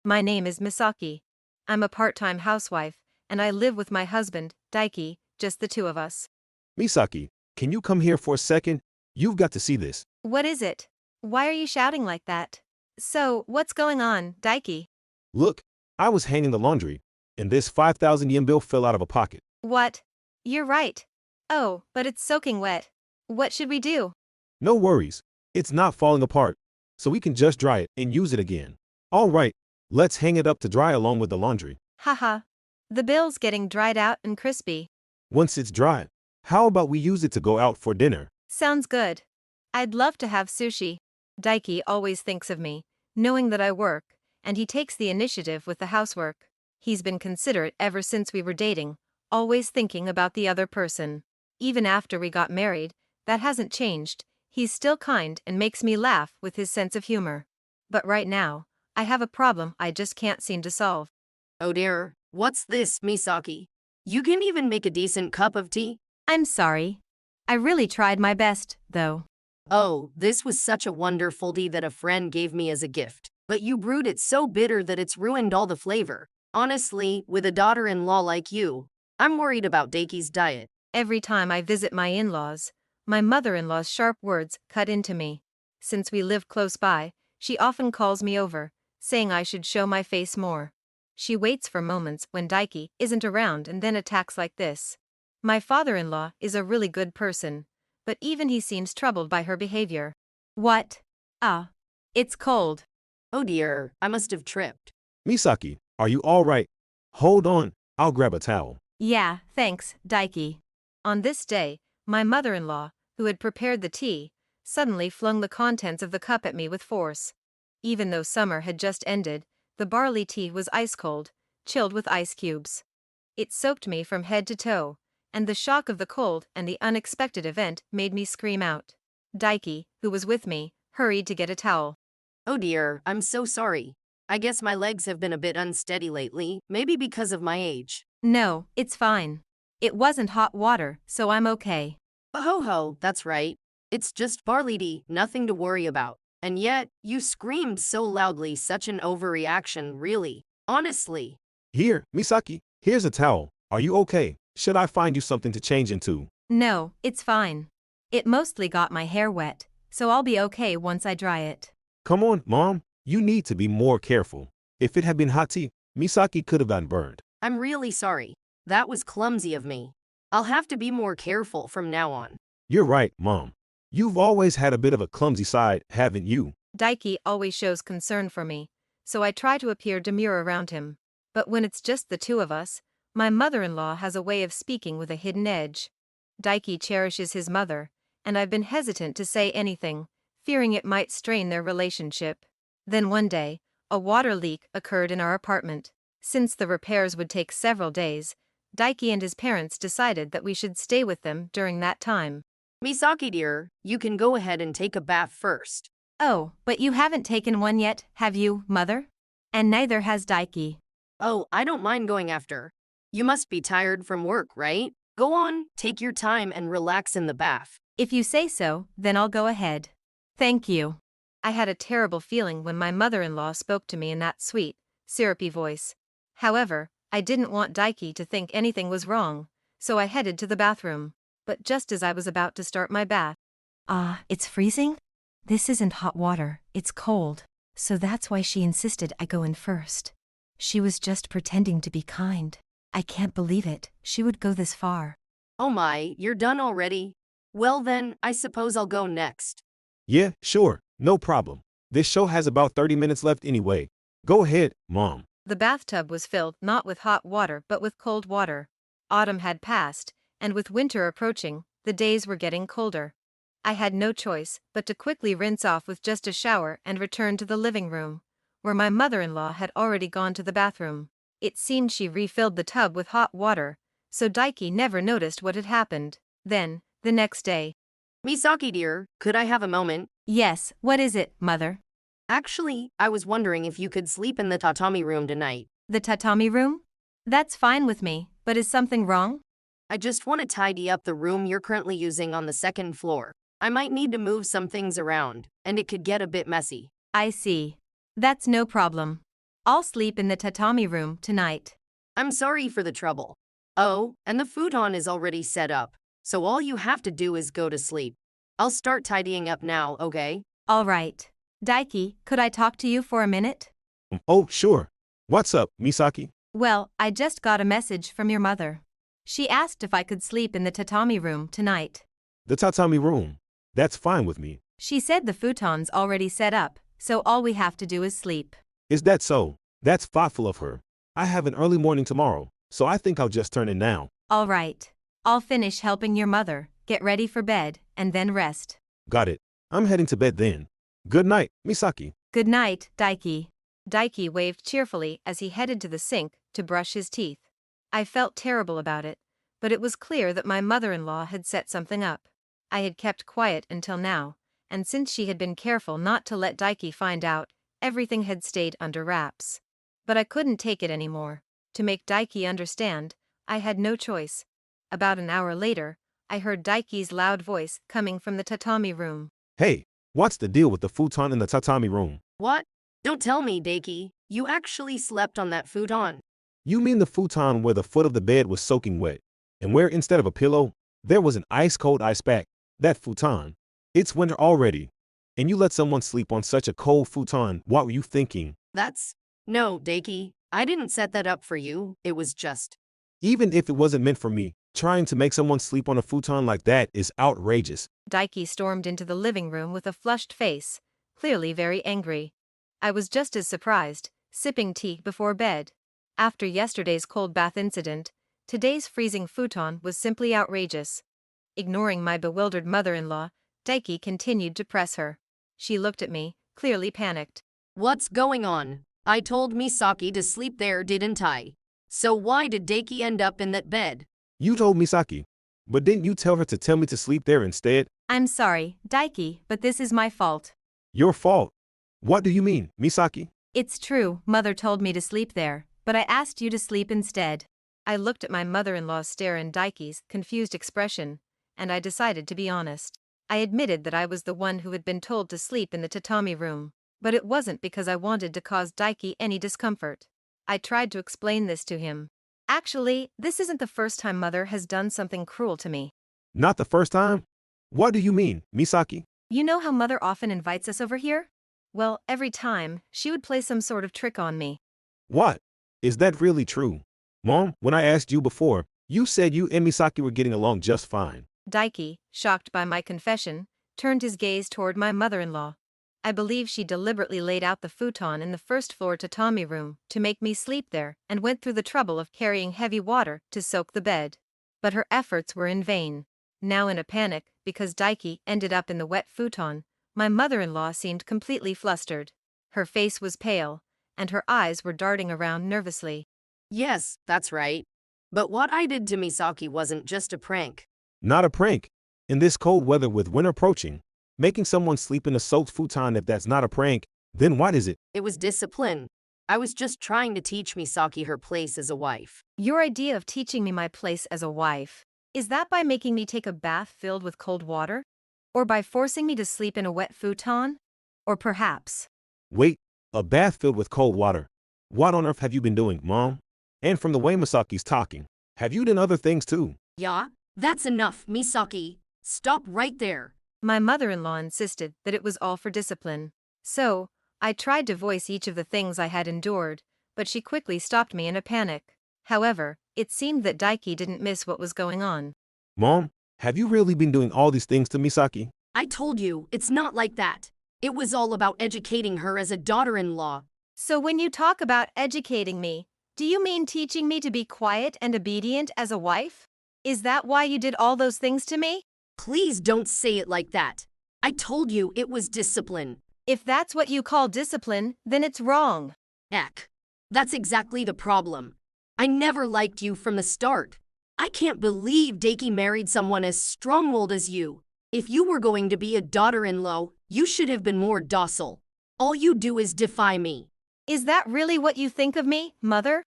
My name is Misaki. I'm a part-time housewife, and I live with my husband, Daiki, just the two of us. Misaki, can you come here for a second? You've got to see this. What is it? Why are you shouting like that? So, what's going on, Daiki? Look, I was hanging the laundry, and this 5,000 yen bill fell out of a pocket. What? You're right. Oh, but it's soaking wet. What should we do? No worries. It's not falling apart, so we can just dry it and use it again. All right, let's hang it up to dry along with the laundry. Haha. The bill's getting dried out and crispy. Once it's dry, how about we use it to go out for dinner? Sounds good. I'd love to have sushi. Daiki always thinks of me, knowing that I work, and he takes the initiative with the housework. He's been considerate ever since we were dating, always thinking about the other person. Even after we got married, that hasn't changed. He's still kind and makes me laugh with his sense of humor. But right now, I have a problem I just can't seem to solve. Oh dear, what's this, Misaki? You can't even make a decent cup of tea? I'm sorry. I really tried my best, though. Oh, this was such a wonderful tea that a friend gave me as a gift. But you brewed it so bitter that it's ruined all the flavor. Honestly, with a daughter-in-law like you, I'm worried about Daiki's diet. Every time I visit my in-laws, my mother-in-law's sharp words cut into me. Since we live close by, she often calls me over, saying I should show my face more. She waits for moments when Daiki isn't around and then attacks like this. My father-in-law is a really good person, but even he seems troubled by her behavior. What? Ah, it's cold. Oh dear, I must have tripped. Misaki, are you all right? Hold on, I'll grab a towel. Yeah, thanks, Daiki. On this day, my mother-in-law, who had prepared the tea, suddenly flung the contents of the cup at me with force. Even though summer had just ended, the barley tea was ice cold, chilled with ice cubes. It soaked me from head to toe, and the shock of the cold and the unexpected event made me scream out. Daiki, who was with me, hurried to get a towel. Oh dear, I'm so sorry. I guess my legs have been a bit unsteady lately, maybe because of my age. No, it's fine. It wasn't hot water, so I'm okay. Oh ho ho, that's right. It's just barley tea, nothing to worry about. And yet, you screamed so loudly, such an overreaction, really. Honestly. Here, Misaki, here's a towel. Are you okay? Should I find you something to change into? No, it's fine. It mostly got my hair wet, so I'll be okay once I dry it. Come on, Mom. You need to be more careful. If it had been hot tea, Misaki could have gotten burned. I'm really sorry. That was clumsy of me. I'll have to be more careful from now on. You're right, Mom. You've always had a bit of a clumsy side, haven't you? Daiki always shows concern for me, so I try to appear demure around him. But when it's just the two of us, my mother-in-law has a way of speaking with a hidden edge. Daiki cherishes his mother, and I've been hesitant to say anything, fearing it might strain their relationship. Then one day, a water leak occurred in our apartment. Since the repairs would take several days, Daiki and his parents decided that we should stay with them during that time. Misaki dear, you can go ahead and take a bath first. Oh, but you haven't taken one yet, have you, Mother? And neither has Daiki. Oh, I don't mind going after. You must be tired from work, right? Go on, take your time and relax in the bath. If you say so, then I'll go ahead. Thank you. I had a terrible feeling when my mother-in-law spoke to me in that sweet, syrupy voice. However, I didn't want Daiki to think anything was wrong, so I headed to the bathroom. But just as I was about to start my bath. It's freezing? This isn't hot water, it's cold. So that's why she insisted I go in first. She was just pretending to be kind. I can't believe it, she would go this far. Oh my, you're done already? Well then, I suppose I'll go next. Yeah, sure, no problem. This show has about 30 minutes left anyway. Go ahead, Mom. The bathtub was filled not with hot water but with cold water. Autumn had passed, and with winter approaching, the days were getting colder. I had no choice but to quickly rinse off with just a shower and return to the living room, where my mother-in-law had already gone to the bathroom. It seemed she refilled the tub with hot water, so Daiki never noticed what had happened. Then, the next day. Misaki dear, could I have a moment? Yes, what is it, Mother? Actually, I was wondering if you could sleep in the tatami room tonight. The tatami room? That's fine with me, but is something wrong? I just want to tidy up the room you're currently using on the second floor. I might need to move some things around, and it could get a bit messy. I see. That's no problem. I'll sleep in the tatami room tonight. I'm sorry for the trouble. Oh, and the futon is already set up, so all you have to do is go to sleep. I'll start tidying up now, okay? All right. Daiki, could I talk to you for a minute? Oh, sure. What's up, Misaki? Well, I just got a message from your mother. She asked if I could sleep in the tatami room tonight. The tatami room. That's fine with me. She said the futon's already set up, so all we have to do is sleep. Is that so? That's thoughtful of her. I have an early morning tomorrow, so I think I'll just turn in now. All right. I'll finish helping your mother, get ready for bed, and then rest. Got it. I'm heading to bed then. Good night, Misaki. Good night, Daiki. Daiki waved cheerfully as he headed to the sink to brush his teeth. I felt terrible about it, but it was clear that my mother-in-law had set something up. I had kept quiet until now, and since she had been careful not to let Daiki find out, everything had stayed under wraps. But I couldn't take it anymore. To make Daiki understand, I had no choice. About an hour later, I heard Daiki's loud voice coming from the tatami room. Hey, what's the deal with the futon in the tatami room? What? Don't tell me, Daiki. You actually slept on that futon. You mean the futon where the foot of the bed was soaking wet, and where instead of a pillow, there was an ice-cold ice pack? That futon. It's winter already, and you let someone sleep on such a cold futon. What were you thinking? No, Daiki. I didn't set that up for you. It was just... Even if it wasn't meant for me, trying to make someone sleep on a futon like that is outrageous. Daiki stormed into the living room with a flushed face, clearly very angry. I was just as surprised, sipping tea before bed. After yesterday's cold bath incident, today's freezing futon was simply outrageous. Ignoring my bewildered mother-in-law, Daiki continued to press her. She looked at me, clearly panicked. What's going on? I told Misaki to sleep there, didn't I? So why did Daiki end up in that bed? You told Misaki, but didn't you tell her to tell me to sleep there instead? I'm sorry, Daiki, but this is my fault. Your fault. What do you mean, Misaki? It's true, Mother told me to sleep there, but I asked you to sleep instead. I looked at my mother-in-law's stare and Daiki's confused expression, and I decided to be honest. I admitted that I was the one who had been told to sleep in the tatami room, but it wasn't because I wanted to cause Daiki any discomfort. I tried to explain this to him. Actually, this isn't the first time Mother has done something cruel to me. Not the first time? What do you mean, Misaki? You know how Mother often invites us over here? Well, every time, she would play some sort of trick on me. What? Is that really true? Mom, when I asked you before, you said you and Misaki were getting along just fine. Daiki, shocked by my confession, turned his gaze toward my mother-in-law. I believe she deliberately laid out the futon in the first-floor tatami room to make me sleep there and went through the trouble of carrying heavy water to soak the bed. But her efforts were in vain. Now in a panic, because Daiki ended up in the wet futon, my mother-in-law seemed completely flustered. Her face was pale, and her eyes were darting around nervously. Yes, that's right. But what I did to Misaki wasn't just a prank. Not a prank. In this cold weather with winter approaching, making someone sleep in a soaked futon, if that's not a prank, then what is it? It was discipline. I was just trying to teach Misaki her place as a wife. Your idea of teaching me my place as a wife, is that by making me take a bath filled with cold water? Or by forcing me to sleep in a wet futon? Or perhaps... Wait, a bath filled with cold water. What on earth have you been doing, Mom? And from the way Misaki's talking, have you done other things too? Yeah, that's enough, Misaki. Stop right there. My mother-in-law insisted that it was all for discipline. So, I tried to voice each of the things I had endured, but she quickly stopped me in a panic. However, it seemed that Daiki didn't miss what was going on. Mom, have you really been doing all these things to Misaki? I told you, it's not like that. It was all about educating her as a daughter-in-law. So when you talk about educating me, do you mean teaching me to be quiet and obedient as a wife? Is that why you did all those things to me? Please don't say it like that. I told you it was discipline. If that's what you call discipline, then it's wrong. Heck, that's exactly the problem. I never liked you from the start. I can't believe Daiki married someone as strong-willed as you. If you were going to be a daughter-in-law, you should have been more docile. All you do is defy me. Is that really what you think of me, Mother?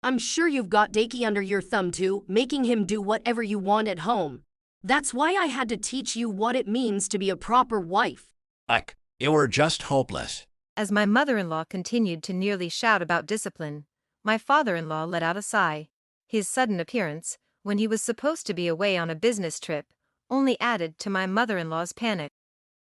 I'm sure you've got Daiki under your thumb too, making him do whatever you want at home. That's why I had to teach you what it means to be a proper wife. You were just hopeless. As my mother-in-law continued to nearly shout about discipline, my father-in-law let out a sigh. His sudden appearance, when he was supposed to be away on a business trip, only added to my mother-in-law's panic.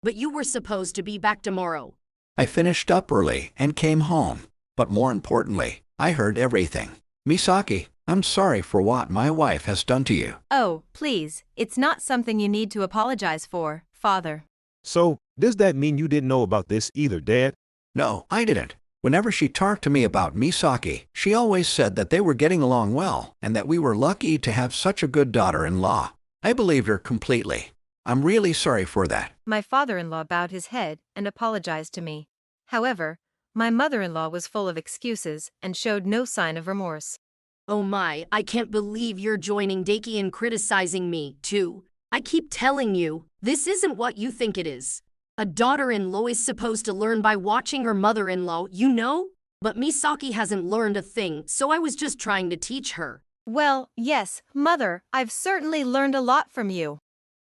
But you were supposed to be back tomorrow. I finished up early and came home. But more importantly, I heard everything. Misaki, I'm sorry for what my wife has done to you. Oh, please, it's not something you need to apologize for, Father. So, does that mean you didn't know about this either, Dad? No, I didn't. Whenever she talked to me about Misaki, she always said that they were getting along well and that we were lucky to have such a good daughter-in-law. I believed her completely. I'm really sorry for that. My father-in-law bowed his head and apologized to me. However, my mother-in-law was full of excuses and showed no sign of remorse. Oh my, I can't believe you're joining Daiki and criticizing me, too. I keep telling you, this isn't what you think it is. A daughter-in-law is supposed to learn by watching her mother-in-law, you know? But Misaki hasn't learned a thing, so I was just trying to teach her. Well, yes, Mother, I've certainly learned a lot from you.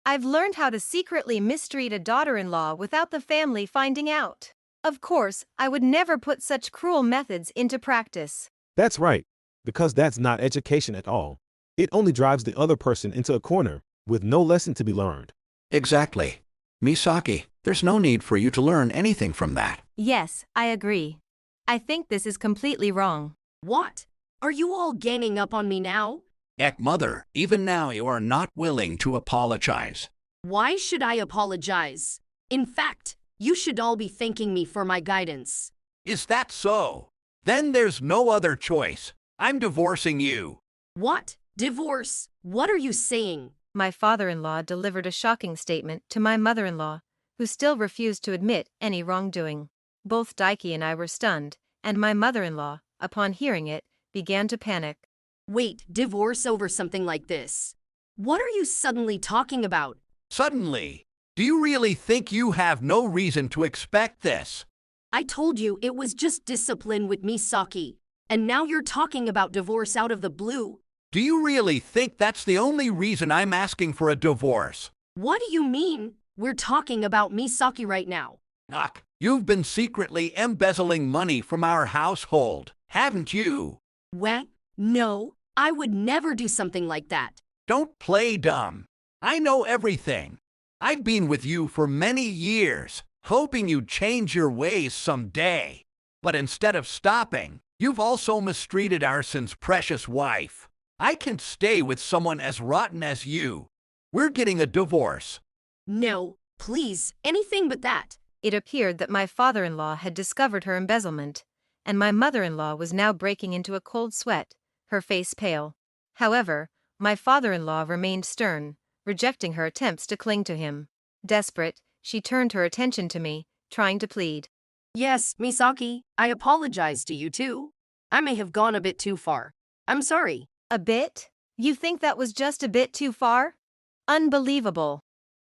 I've learned how to secretly mistreat a daughter-in-law without the family finding out. Of course, I would never put such cruel methods into practice. That's right, because that's not education at all. It only drives the other person into a corner, with no lesson to be learned. Exactly. Misaki, there's no need for you to learn anything from that. Yes, I agree. I think this is completely wrong. What? Are you all ganging up on me now? Heck, Mother, even now you are not willing to apologize. Why should I apologize? In fact, you should all be thanking me for my guidance. Is that so? Then there's no other choice. I'm divorcing you. What? Divorce? What are you saying? My father-in-law delivered a shocking statement to my mother-in-law, who still refused to admit any wrongdoing. Both Daiki and I were stunned, and my mother-in-law, upon hearing it, began to panic. Wait, divorce over something like this? What are you suddenly talking about? Suddenly, do you really think you have no reason to expect this? I told you it was just discipline with Misaki, and now you're talking about divorce out of the blue. Do you really think that's the only reason I'm asking for a divorce? What do you mean? We're talking about Misaki right now. Ugh, you've been secretly embezzling money from our household, haven't you? What? No, I would never do something like that. Don't play dumb. I know everything. I've been with you for many years, hoping you'd change your ways someday. But instead of stopping, you've also mistreated our son's precious wife. I can't stay with someone as rotten as you. We're getting a divorce. No, please, anything but that. It appeared that my father-in-law had discovered her embezzlement, and my mother-in-law was now breaking into a cold sweat, her face pale. However, my father-in-law remained stern, rejecting her attempts to cling to him. Desperate, she turned her attention to me, trying to plead. Yes, Misaki, I apologize to you too. I may have gone a bit too far. I'm sorry. A bit? You think that was just a bit too far? Unbelievable.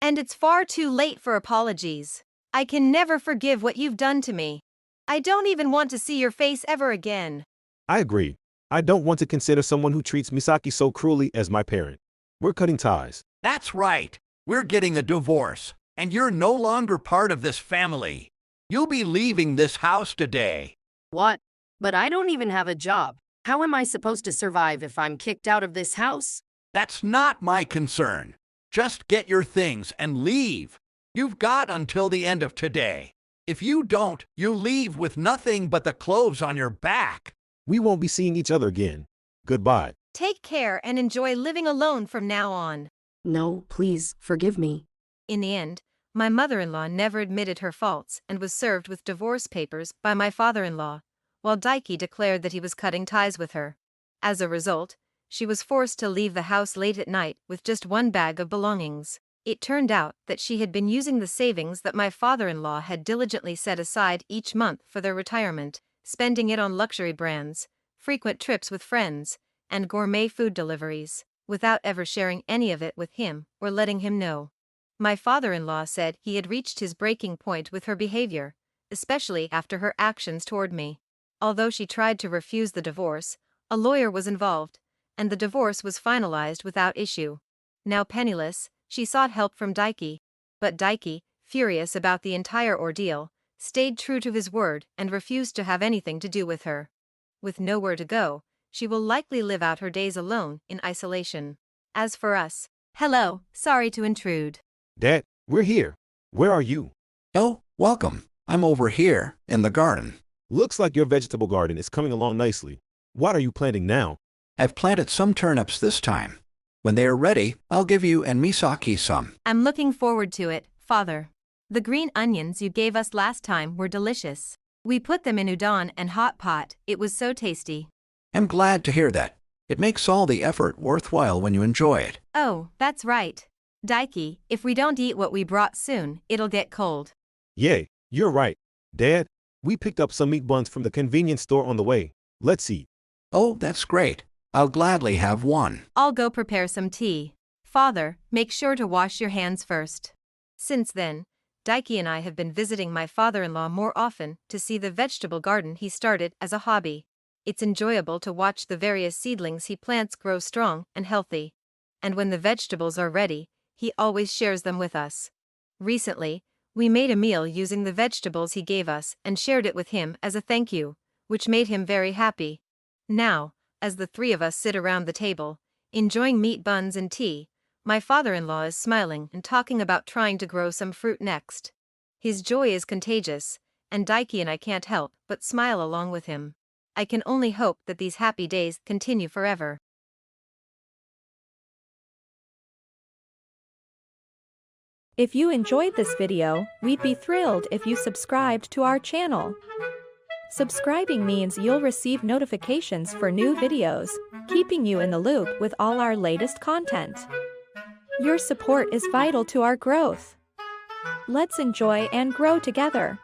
And it's far too late for apologies. I can never forgive what you've done to me. I don't even want to see your face ever again. I agree. I don't want to consider someone who treats Misaki so cruelly as my parent. We're cutting ties. That's right. We're getting a divorce, and you're no longer part of this family. You'll be leaving this house today. What? But I don't even have a job. How am I supposed to survive if I'm kicked out of this house? That's not my concern. Just get your things and leave. You've got until the end of today. If you don't, you'll leave with nothing but the clothes on your back. We won't be seeing each other again. Goodbye. Take care and enjoy living alone from now on. No, please, forgive me. In the end, my mother-in-law never admitted her faults and was served with divorce papers by my father-in-law, while Daiki declared that he was cutting ties with her. As a result, she was forced to leave the house late at night with just one bag of belongings. It turned out that she had been using the savings that my father-in-law had diligently set aside each month for their retirement, spending it on luxury brands, frequent trips with friends, and gourmet food deliveries, without ever sharing any of it with him or letting him know. My father-in-law said he had reached his breaking point with her behavior, especially after her actions toward me. Although she tried to refuse the divorce, a lawyer was involved, and the divorce was finalized without issue. Now penniless, she sought help from Daiki. But Daiki, furious about the entire ordeal, stayed true to his word and refused to have anything to do with her. With nowhere to go, she will likely live out her days alone in isolation. As for us, hello, sorry to intrude. Dad, we're here. Where are you? Oh, welcome. I'm over here in the garden. Looks like your vegetable garden is coming along nicely. What are you planting now? I've planted some turnips this time. When they are ready, I'll give you and Misaki some. I'm looking forward to it, Father. The green onions you gave us last time were delicious. We put them in udon and hot pot. It was so tasty. I'm glad to hear that. It makes all the effort worthwhile when you enjoy it. Oh, that's right. Daiki, if we don't eat what we brought soon, it'll get cold. Yay, you're right. Dad, we picked up some meat buns from the convenience store on the way. Let's eat. Oh, that's great. I'll gladly have one. I'll go prepare some tea. Father, make sure to wash your hands first. Since then, Daiki and I have been visiting my father-in-law more often to see the vegetable garden he started as a hobby. It's enjoyable to watch the various seedlings he plants grow strong and healthy. And when the vegetables are ready, he always shares them with us. Recently, we made a meal using the vegetables he gave us and shared it with him as a thank you, which made him very happy. Now, as the three of us sit around the table, enjoying meat buns and tea, my father-in-law is smiling and talking about trying to grow some fruit next. His joy is contagious, and Daiki and I can't help but smile along with him. I can only hope that these happy days continue forever. If you enjoyed this video, we'd be thrilled if you subscribed to our channel. Subscribing means you'll receive notifications for new videos, keeping you in the loop with all our latest content. Your support is vital to our growth. Let's enjoy and grow together.